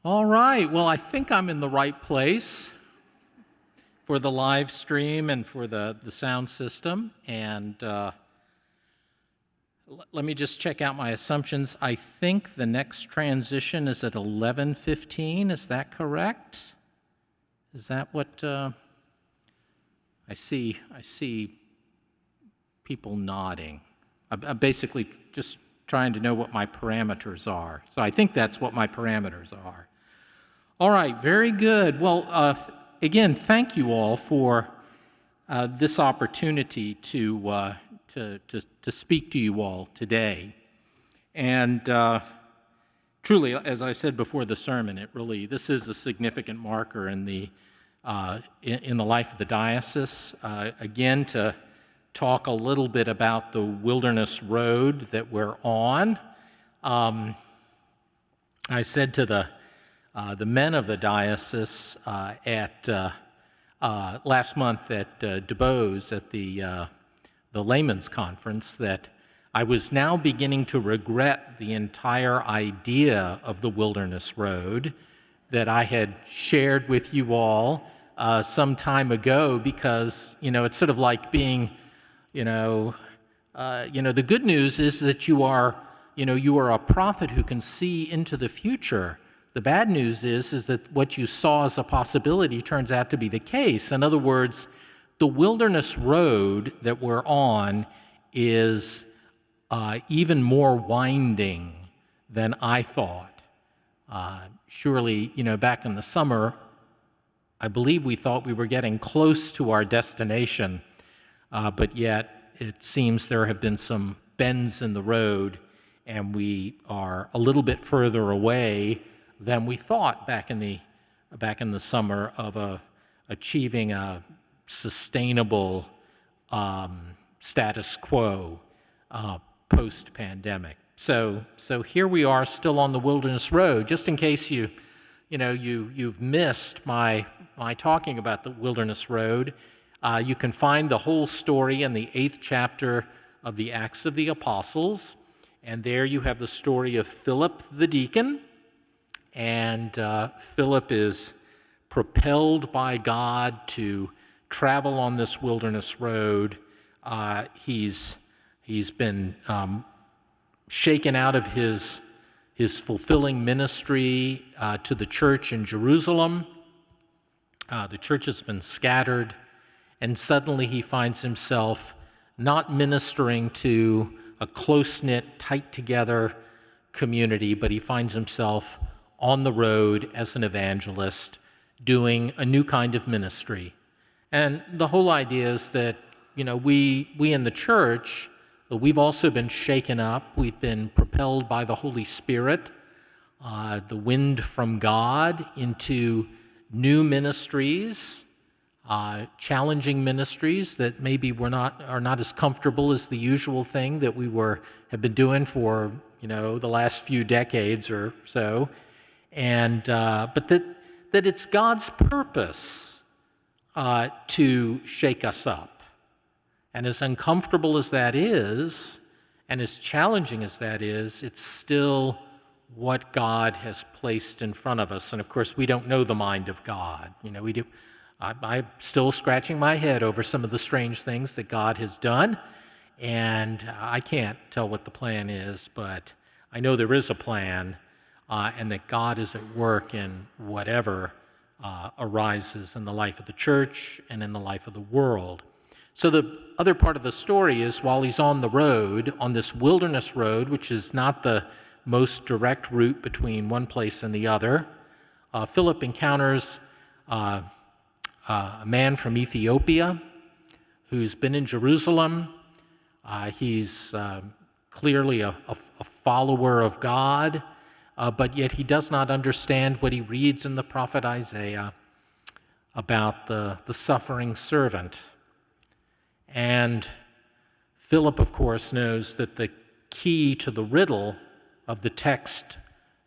All right, well, I think I'm in the right place for the live stream and for the sound system. And let me just check out my assumptions. I think the next transition is at 11:15. Is that correct? Is that what I see? I see people nodding. I'm basically just trying to know what my parameters are. So I think that's what my parameters are. All right, very good. Well, again, thank you all for this opportunity to speak to you all today. And truly, as I said before the sermon, this is a significant marker in the life of the diocese. Again, to talk a little bit about the wilderness road that we're on. I said to the men of the diocese last month at DuBose at the layman's conference that I was now beginning to regret the entire idea of the wilderness road that I had shared with you all some time ago, because it's sort of like being the good news is that you are a prophet who can see into the future. The bad news is that what you saw as a possibility turns out to be the case. In other words, the wilderness road that we're on is even more winding than I thought. Surely, back in the summer, I believe we thought we were getting close to our destination, but yet it seems there have been some bends in the road, and we are a little bit further away than we thought back in the summer of achieving a sustainable status quo post-pandemic. So here we are, still on the wilderness road. Just in case you've missed my talking about the wilderness road, you can find the whole story in the 8th chapter of the Acts of the Apostles, and there you have the story of Philip the deacon. And Philip is propelled by God to travel on this wilderness road. He's been shaken out of his fulfilling ministry to the church in Jerusalem. The church has been scattered, and suddenly he finds himself not ministering to a close-knit, tight-together community, but he finds himself on the road as an evangelist, doing a new kind of ministry. And the whole idea is that, we in the church, we've also been shaken up. We've been propelled by the Holy Spirit, the wind from God, into new ministries, challenging ministries that maybe are not as comfortable as the usual thing that we have been doing for, the last few decades or so. And but that it's God's purpose to shake us up. And as uncomfortable as that is, and as challenging as that is, it's still what God has placed in front of us. And of course, we don't know the mind of God. I'm still scratching my head over some of the strange things that God has done, and I can't tell what the plan is, but I know there is a plan. And that God is at work in whatever arises in the life of the church and in the life of the world. So the other part of the story is, while he's on the road, on this wilderness road, which is not the most direct route between one place and the other, Philip encounters a man from Ethiopia who's been in Jerusalem. He's clearly a follower of God. But yet he does not understand what he reads in the prophet Isaiah about the suffering servant. And Philip, of course, knows that the key to the riddle of the text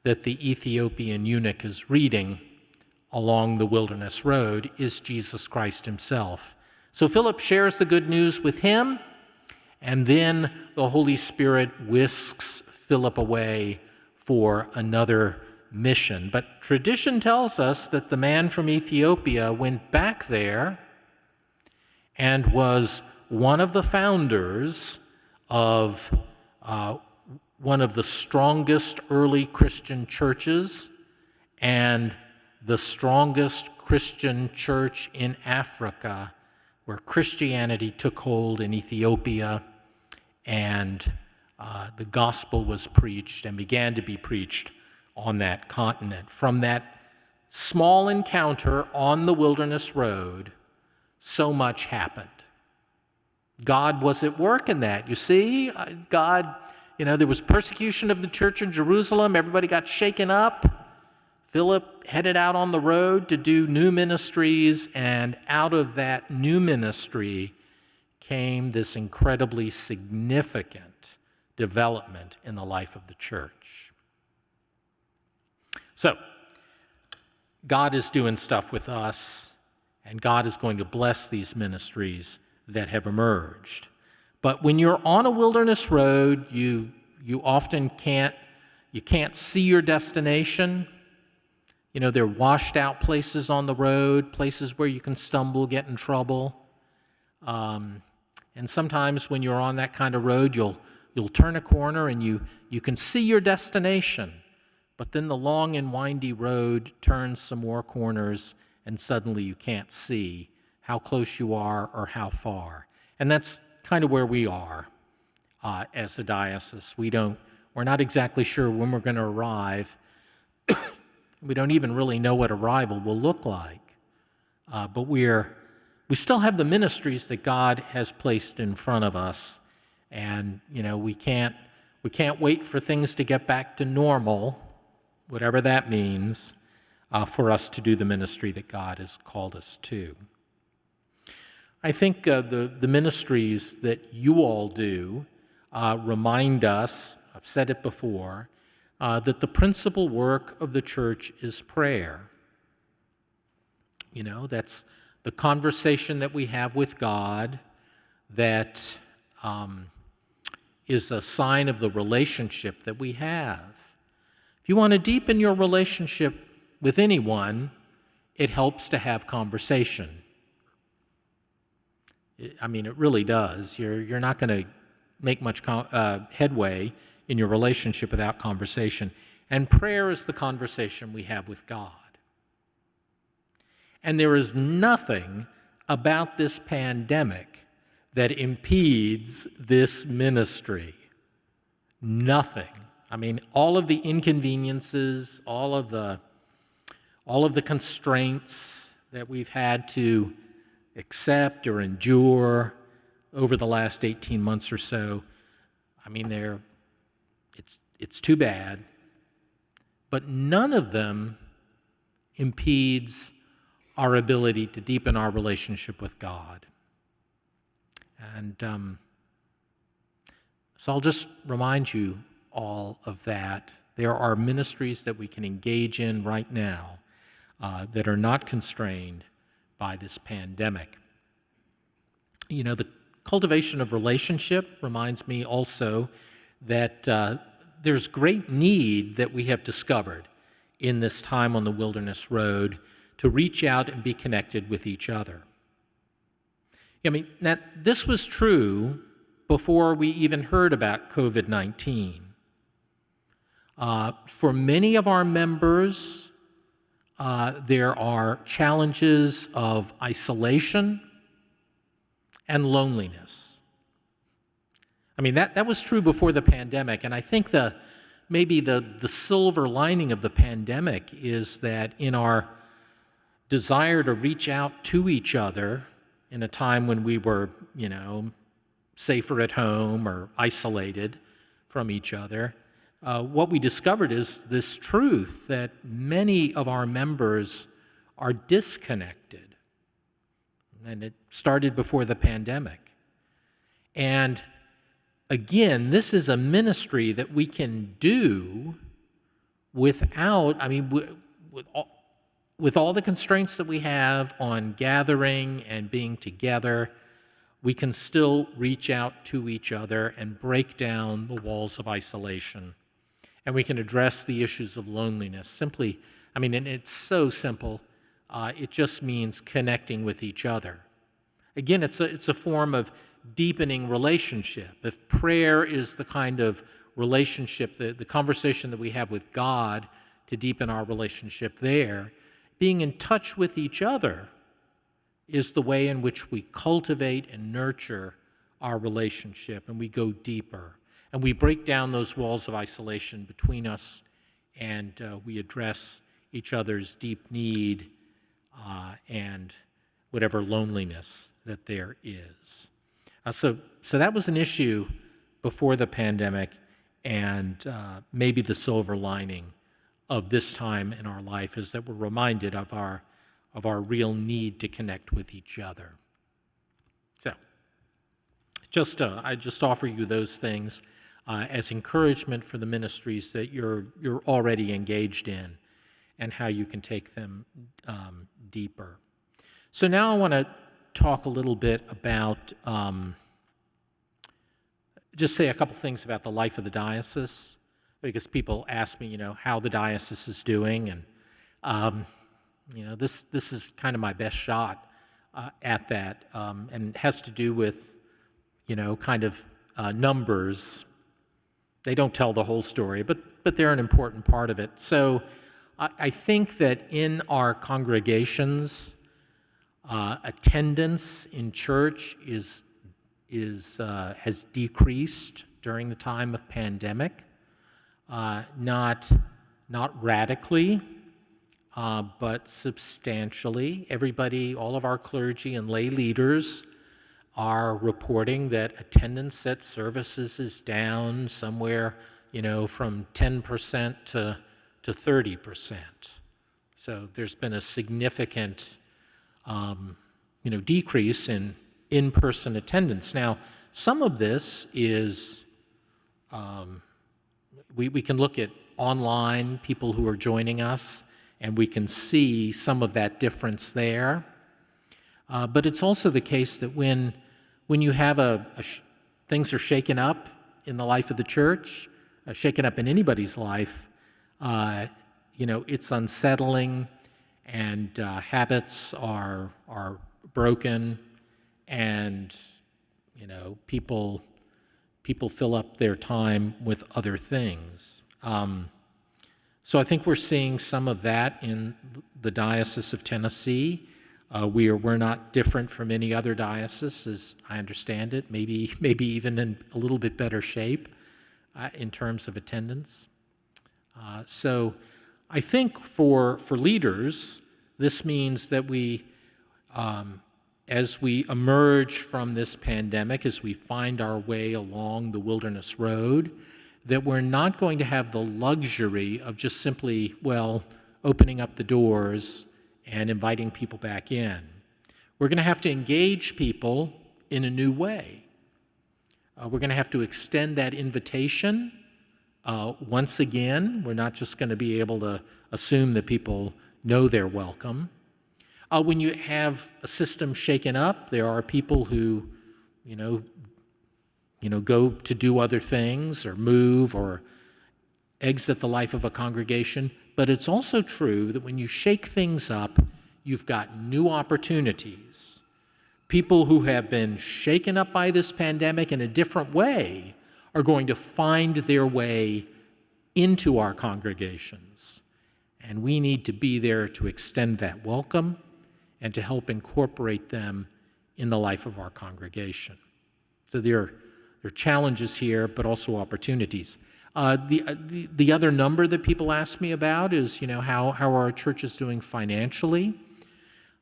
that the Ethiopian eunuch is reading along the wilderness road is Jesus Christ himself. So Philip shares the good news with him, and then the Holy Spirit whisks Philip away for another mission. But tradition tells us that the man from Ethiopia went back there and was one of the founders of one of the strongest early Christian churches and the strongest Christian church in Africa, where Christianity took hold in Ethiopia, and the gospel was preached and began to be preached on that continent. From that small encounter on the wilderness road, so much happened. God was at work in that. You see, God, there was persecution of the church in Jerusalem. Everybody got shaken up. Philip headed out on the road to do new ministries, and out of that new ministry came this incredibly significant development in the life of the church. So, God is doing stuff with us, and God is going to bless these ministries that have emerged. But when you're on a wilderness road, you often can't see your destination. There are washed out places on the road, places where you can stumble, get in trouble. And sometimes when you're on that kind of road, you'll turn a corner and you can see your destination. But then the long and windy road turns some more corners, and suddenly you can't see how close you are or how far. And that's kind of where we are as a diocese. We're not exactly sure when we're going to arrive. We don't even really know what arrival will look like. But we still have the ministries that God has placed in front of us. And, we can't wait for things to get back to normal, whatever that means, for us to do the ministry that God has called us to. I think the ministries that you all do remind us, I've said it before, that the principal work of the church is prayer. That's the conversation that we have with God that is a sign of the relationship that we have. If you want to deepen your relationship with anyone, it helps to have conversation. It really does. You're not going to make much headway in your relationship without conversation. And prayer is the conversation we have with God. And there is nothing about this pandemic that impedes this ministry. Nothing. All of the inconveniences, all of the constraints that we've had to accept or endure over the last 18 months or so, it's too bad, but none of them impedes our ability to deepen our relationship with God. And so I'll just remind you all of that. There are ministries that we can engage in right now that are not constrained by this pandemic. The cultivation of relationship reminds me also that there's great need that we have discovered in this time on the wilderness road to reach out and be connected with each other. Now, this was true before we even heard about COVID-19. For many of our members, there are challenges of isolation and loneliness. That was true before the pandemic, and I think maybe the silver lining of the pandemic is that in our desire to reach out to each other in a time when we were, safer at home or isolated from each other, what we discovered is this truth that many of our members are disconnected. And it started before the pandemic. And again, this is a ministry that we can do without, with all the constraints that we have on gathering and being together, we can still reach out to each other and break down the walls of isolation And we can address the issues of loneliness simply, and it's so simple. It just means connecting with each other. Again, it's a form of deepening relationship. If prayer is the kind of relationship, the conversation that we have with God to deepen our relationship there, being in touch with each other is the way in which we cultivate and nurture our relationship, and we go deeper. And we break down those walls of isolation between us, and we address each other's deep need and whatever loneliness that there is. So that was an issue before the pandemic, and maybe the silver lining of this time in our life is that we're reminded of our real need to connect with each other. So, I just offer you those things as encouragement for the ministries that you're already engaged in, and how you can take them deeper. So now I want to talk a little bit about, just say a couple things about the life of the diocese, because people ask me, how the diocese is doing, and this is kind of my best shot at that, and it has to do with, numbers. They don't tell the whole story, but they're an important part of it. So I think that in our congregations, attendance in church has decreased during the time of pandemic. Not radically, but substantially. Everybody, all of our clergy and lay leaders are reporting that attendance at services is down somewhere, from 10% to 30%. So there's been a significant, decrease in in-person attendance. Now, some of this is, we can look at online people who are joining us, and we can see some of that difference there. But it's also the case that when you have things are shaken up in the life of the church, shaken up in anybody's life, it's unsettling, and habits are broken, and people fill up their time with other things. So I think we're seeing some of that in the Diocese of Tennessee. We're not different from any other diocese, as I understand it, maybe even in a little bit better shape in terms of attendance. So I think for leaders, this means that we, as we emerge from this pandemic, as we find our way along the wilderness road, that we're not going to have the luxury of just simply, opening up the doors and inviting people back in. We're going to have to engage people in a new way. We're going to have to extend that invitation once again. We're not just going to be able to assume that people know they're welcome. When you have a system shaken up, there are people who, go to do other things or move or exit the life of a congregation. But it's also true that when you shake things up, you've got new opportunities. People who have been shaken up by this pandemic in a different way are going to find their way into our congregations. And we need to be there to extend that welcome and to help incorporate them in the life of our congregation. So there are challenges here, but also opportunities. The other number that people ask me about is, how are our churches doing financially?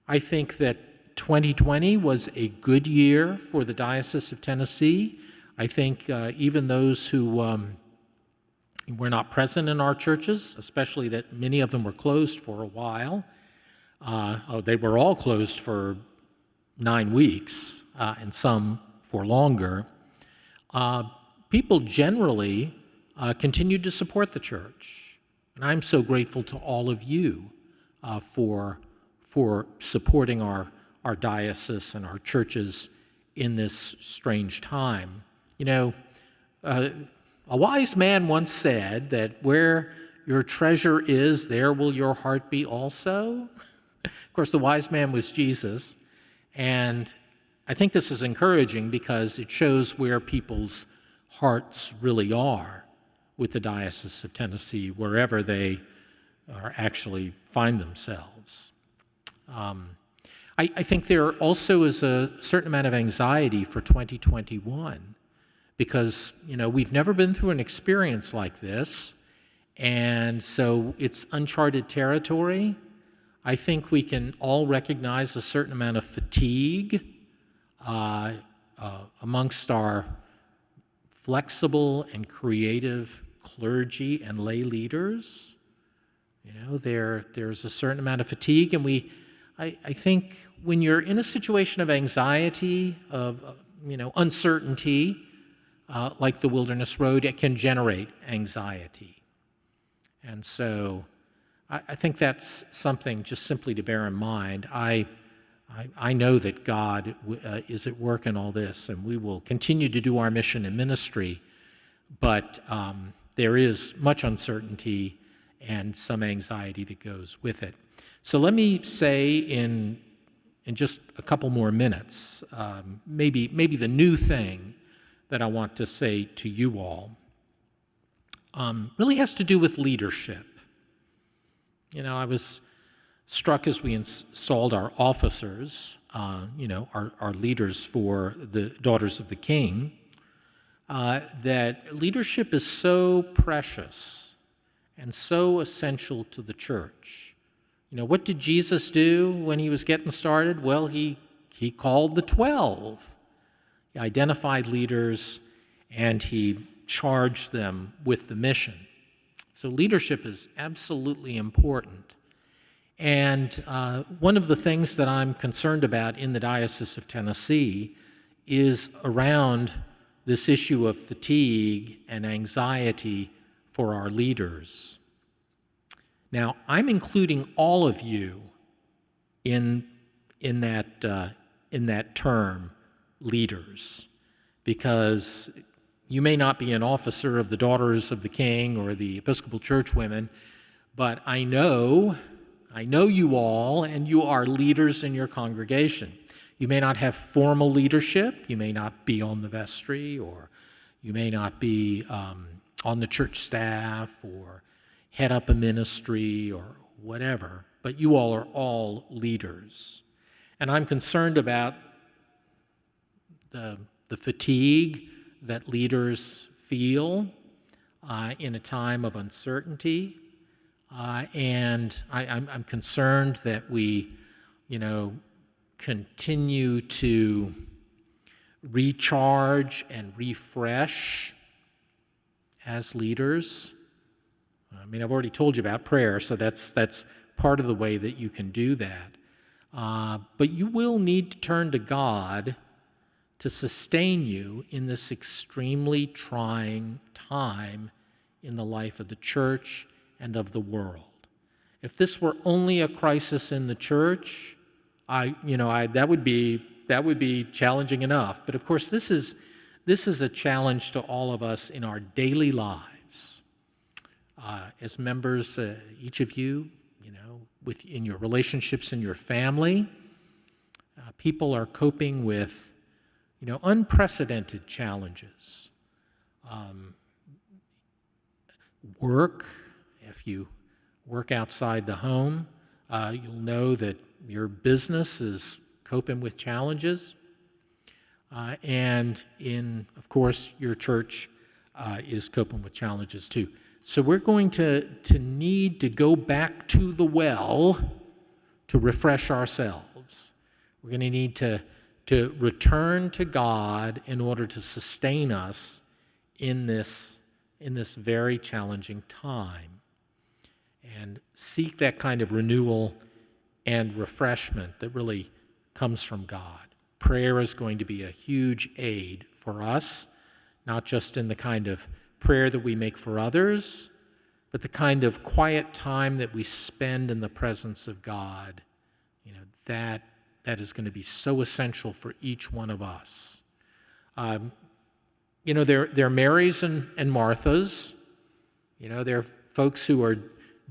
I think that 2020 was a good year for the Diocese of Tennessee. I think even those who were not present in our churches, especially that many of them were closed for a while, they were all closed for 9 weeks, and some for longer. People generally continued to support the church. And I'm so grateful to all of you for supporting our diocese and our churches in this strange time. A wise man once said that where your treasure is, there will your heart be also. Of course, the wise man was Jesus, and I think this is encouraging because it shows where people's hearts really are with the Diocese of Tennessee, wherever they are actually find themselves. I think there also is a certain amount of anxiety for 2021 because, we've never been through an experience like this, and so it's uncharted territory. I think we can all recognize a certain amount of fatigue amongst our flexible and creative clergy and lay leaders. There's a certain amount of fatigue, and I think when you're in a situation of anxiety, of uncertainty, like the Wilderness Road, it can generate anxiety. And so I think that's something just simply to bear in mind. I know that God is at work in all this, and we will continue to do our mission and ministry, but there is much uncertainty and some anxiety that goes with it. So let me say in just a couple more minutes, maybe the new thing that I want to say to you all really has to do with leadership. I was struck as we installed our officers, our leaders for the Daughters of the King, that leadership is so precious and so essential to the church. What did Jesus do when he was getting started? Well, he called the 12. He identified leaders and he charged them with the mission. So leadership is absolutely important. And one of the things that I'm concerned about in the Diocese of Tennessee is around this issue of fatigue and anxiety for our leaders. Now, I'm including all of you in that term, leaders, because you may not be an officer of the Daughters of the King or the Episcopal Churchwomen, but I know you all, and you are leaders in your congregation. You may not have formal leadership, you may not be on the vestry, or you may not be on the church staff, or head up a ministry, or whatever, but you all are all leaders. And I'm concerned about the fatigue that leaders feel in a time of uncertainty. And I'm concerned that we, continue to recharge and refresh as leaders. I've already told you about prayer, so that's part of the way that you can do that. But you will need to turn to God to sustain you in this extremely trying time in the life of the church and of the world. If this were only a crisis in the church, that would be challenging enough. But of course, this is a challenge to all of us in our daily lives. As members, each of you, in your relationships in your family, people are coping with, unprecedented challenges. Work, if you work outside the home, you'll know that your business is coping with challenges. And of course, your church is coping with challenges too. So we're going to need to go back to the well to refresh ourselves. We're going to need to return to God in order to sustain us in this very challenging time, and seek that kind of renewal and refreshment that really comes from God. Prayer is going to be a huge aid for us, not just in the kind of prayer that we make for others, but the kind of quiet time that we spend in the presence of God. That is going to be so essential for each one of us. They're Marys and Marthas. They're folks who are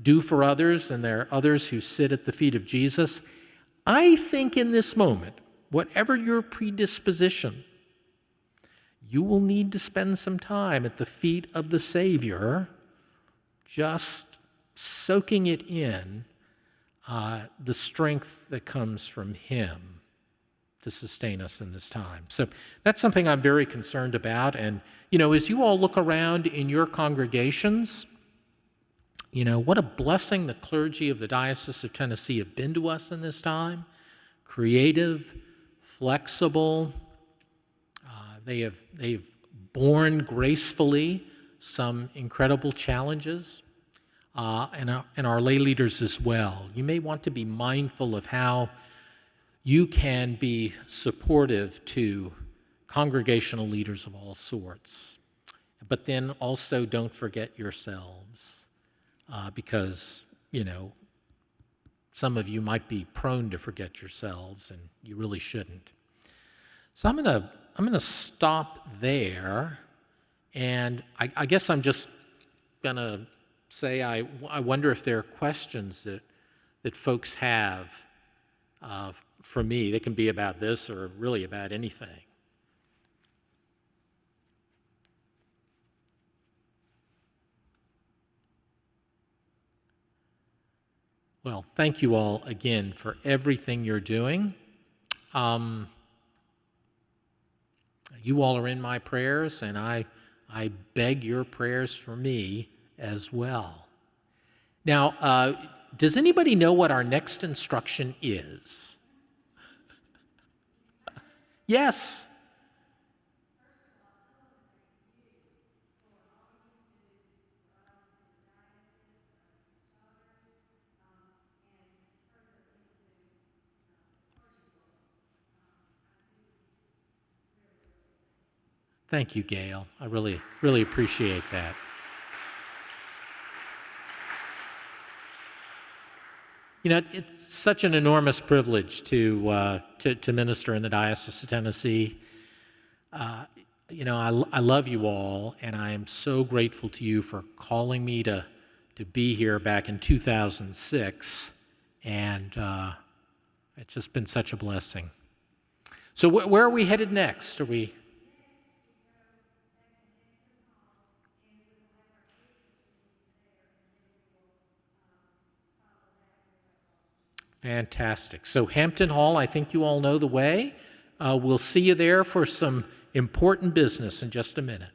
do for others, and there are others who sit at the feet of Jesus. I think in this moment, whatever your predisposition, you will need to spend some time at the feet of the Savior, just soaking it in, the strength that comes from Him to sustain us in this time. So that's something I'm very concerned about. And, as you all look around in your congregations, what a blessing the clergy of the Diocese of Tennessee have been to us in this time. Creative, flexible. They've borne gracefully some incredible challenges, and our lay leaders as well. You may want to be mindful of how you can be supportive to congregational leaders of all sorts. But then also don't forget yourselves, because, some of you might be prone to forget yourselves, and you really shouldn't. So I'm gonna stop there, and I guess I'm just gonna say I wonder if there are questions that folks have for me. They can be about this or really about anything. Well, thank you all again for everything you're doing. You all are in my prayers, and I beg your prayers for me as well. Now, does anybody know what our next instruction is? Yes. Thank you, Gail. I really, really appreciate that. It's such an enormous privilege to minister in the Diocese of Tennessee. I love you all, and I am so grateful to you for calling me to be here back in 2006, and it's just been such a blessing. So where are we headed next? Are we... Fantastic. So Hampton Hall, I think you all know the way. We'll see you there for some important business in just a minute.